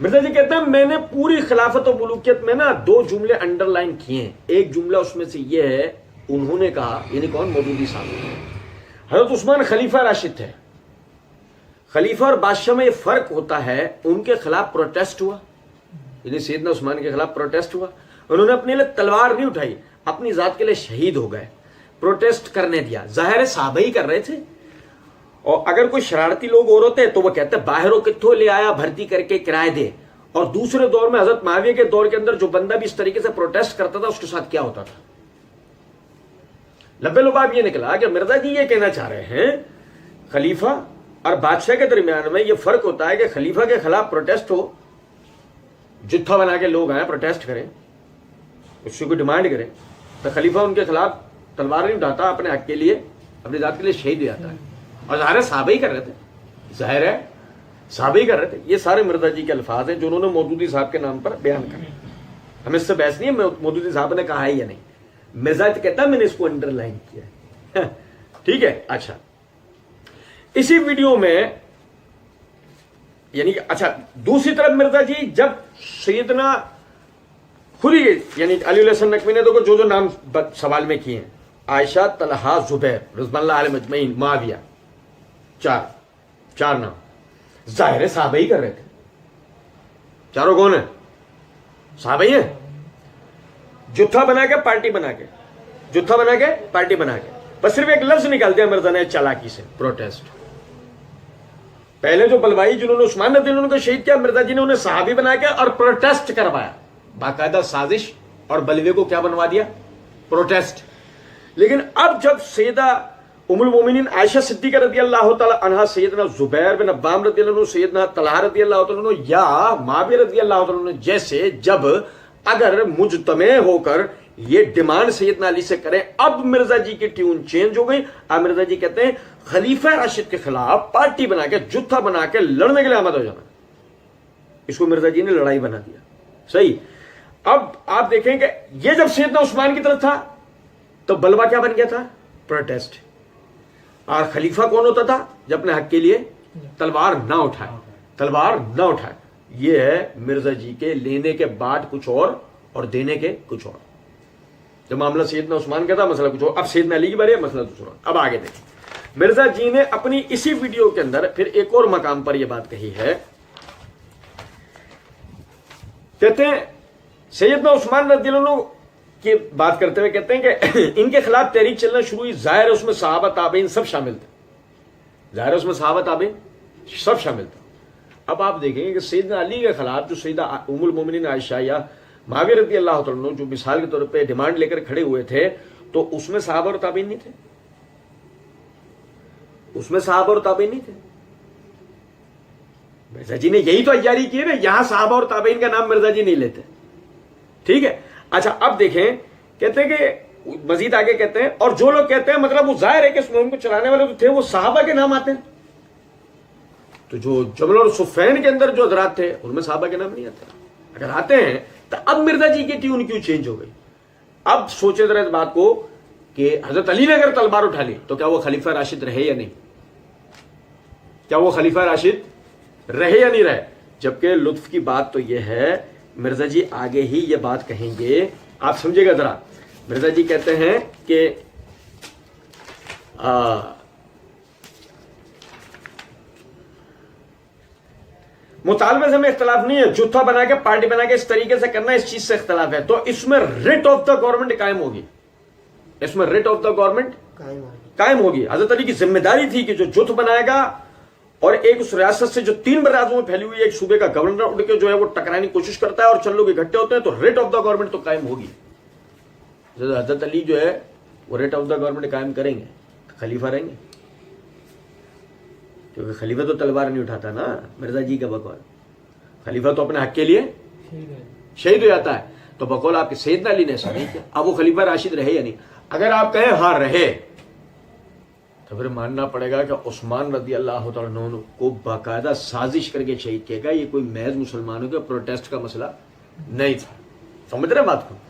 मिर्जा जी कहते हैं मैंने पूरी खिलाफत और मुलूकियत में ना 2 जुमले अंडरलाइन किए हैं। एक जुमला उसमें से ये है, उन्होंने कहा, यानी कौन, मौदूदी साहब। हजरत उस्मान खलीफा राशिद थे। खलीफा और बादशाह में ये फर्क होता है, उनके खिलाफ प्रोटेस्ट हुआ, यानी सैयदना उस्मान के खिलाफ प्रोटेस्ट हुआ, उन्होंने अपने लिए तलवार नहीं उठाई, अपनी जात के लिए शहीद हो गए, प्रोटेस्ट करने दिया। जाहिर है साहबा ही कर रहे थे। और अगर कोई शरारती लोग और होते तो वो कहते बाहरों कित्थों ले आया, भर्ती करके किराए दे। और दूसरे दौर में हजरत माविया के दौर के अंदर जो बंदा भी इस तरीके से प्रोटेस्ट करता था उसके साथ क्या होता था। लब्बे लुबाब ये निकला कि मिर्जा जी ये कहना चाह रहे हैं खलीफा और बादशाह के दरमियान में ये फर्क होता है कि खलीफा के खिलाफ प्रोटेस्ट हो, जुत्था बना के लोग आए प्रोटेस्ट करें, उससे कोई डिमांड करें, तो खलीफा उनके खिलाफ तलवार नहीं उठाता, अपने हक के लिए, अपनी जात के लिए शहीद हो जाता है। और ज़ाहिर है साहबा ही कर रहे थे, ज़ाहिर है साहबा ही कर रहे थे। ये सारे मिर्जा जी के अल्फाज हैं जो उन्होंने मौदूदी साहब के नाम पर बयान करे। हमें इससे बहस नहीं है मौदूदी साहब ने कहा है या नहीं, मिर्जा जी कहता है मैंने इसको अंडरलाइन किया है। ठीक है। अच्छा, इसी वीडियो में यानी कि अच्छा, दूसरी तरफ मिर्जा जी जब सैयदना खुद ही यानी अली हसन नकवी ने तो जो जो नाम सवाल में किए हैं, आयशा, तलहा, जुबैर, रिज़वानुल्लाह अलैहिम अजमईन, मुआविया, चार नाम, जाहिर है साहबा ही कर रहे थे। चारों कौन है? साहबा ही है। जुत्था बना के पार्टी बना के, जुत्था बना के पार्टी बना के, बस सिर्फ एक लफ्ज निकाल दिया मिर्जा ने चालाकी से, प्रोटेस्ट। पहले जो बलवाई जिन्होंने उस्मान रज़ियल्लाहु अन्हु को शहीद किया, मिर्जा जी ने उन्हें सहाबी बना के और प्रोटेस्ट करवाया, बाकायदा साजिश और बलवे को क्या बनवा दिया, प्रोटेस्ट। लेकिन अब जब सैयदा उम्मुल मोमिनीन आयशा सिद्दीक़ा रज़ियल्लाहु तआला अन्हा, सैयदना जुबैर बिन अव्वाम रज़ियल्लाहु अन्हु, सैयदना तलहा रज़ियल्लाहु तआला अन्हु या मुआविया रज़ियल्लाहु तआला अन्हु जैसे जब अगर मुजतमे होकर ये डिमांड सैयदना अली से करें, अब मिर्जा जी की ट्यून चेंज हो गई। अब मिर्जा जी कहते हैं खलीफा राशिद के खिलाफ पार्टी बना के, जुत्था बना के लड़ने के लिए आमद हो जाना। इसको मिर्जा जी ने लड़ाई बना दिया। सही। अब आप देखें कि ये जब सैयदना उस्मान की तरफ था तो बलवा क्या बन गया था, प्रोटेस्ट। और खलीफा कौन होता था जब अपने हक के लिए तलवार ना उठाए, तलवार ना उठाए। ये है मिर्जा जी के लेने के बाद कुछ और देने के कुछ और। जब मामला सैयदना उस्मान का था मसला कुछ और, अब सैयदना अली की बारी है, मसला कुछ और। अब आगे देखें, मिर्जा जी ने अपनी इसी वीडियो के अंदर फिर एक और मकाम पर यह बात कही है। कहते हैं सैयदना उस्मान रज़ियल्लाहु अन्हु की बात करते हुए कहते हैं कि इनके खिलाफ तहरीक चलना शुरू हुई, जाहिर है उसमें सहाबा ताबईन सब शामिल थे, जाहिर है उसमें सहाबा ताबईन सब शामिल थे। अब आप देखेंगे कि सैयदना अली के खिलाफ जो सैयदा उम्मुल मोमिनीन आयशा या मुआविया रज़ियल्लाहु तआला अन्हु जो मिसाल के तौर पे डिमांड लेकर खड़े हुए थे, तो उसमें सहाबा और ताबईन नहीं थे, उसमें सहाबा और ताबईन नहीं थे। मिर्जा जी ने यही तो अय्यारी की है ना, यहां सहाबा और ताबईन का नाम मिर्जा जी नहीं लेते। ठीक है। अच्छा, अब देखें, कहते हैं कि मजीद आगे कहते हैं, और जो लोग कहते हैं मतलब वो जाहिर है कि इस मुहिम को चलाने वाले जो थे वो सहाबा के नाम आते हैं, तो जो जमल और सुफैन के अंदर जो हजरात थे उनमें सहाबा के नाम नहीं आते। अगर आते हैं तो अब मिर्जा जी की ट्यून क्यों चेंज हो गई। अब सोचे जरा इस बात को कि हजरत अली ने अगर तलवार उठा ली तो क्या वो खलीफा राशिद रहे या नहीं, क्या वो खलीफा राशिद रहे या नहीं रहे। जबकि लुत्फ की बात तो यह है, मिर्जा जी आगे ही ये बात कहेंगे, आप समझिएगा जरा। मिर्जा जी कहते हैं कि मुतालबे से में इख्तलाफ नहीं है, जुत्था बना के पार्टी बना के इस तरीके से करना, इस चीज से इख्तलाफ है। तो इसमें रिट ऑफ द गवर्नमेंट कायम होगी, इसमें रिट ऑफ द गवर्नमेंट कायम होगी। हजरत अली की जिम्मेदारी थी कि जो जुत्थ बनाएगा और एक उस रियासत से जो 3 बराजों में फैली हुई एक सूबे का गवर्नर उड़ के जो है वो टकराने की कोशिश करता है और चंद लोग इकट्ठे होते हैं, तो रेट ऑफ द गवर्नमेंट तो कायम होगी। हजरत अली जो है वो रेट ऑफ द गवर्नमेंट कायम करेंगे तो खलीफा रहेंगे, क्योंकि खलीफा तो तलवार नहीं उठाता ना। मिर्जा जी का बकौल खलीफा तो अपने हक के लिए शहीद हो जाता है, तो बकौल आपके सैयदना अली ने ऐसा नहीं किया। अब वो खलीफा राशिद रहे या नहीं, अगर आप कहें हाँ रहे तो फिर मानना पड़ेगा कि उस्मान रज़ियल्लाहु तआला अन्हु को बाकायदा साजिश करके शहीद किया गया। ये कोई महज मुसलमानों के प्रोटेस्ट का मसला नहीं था। समझ रहे बात को।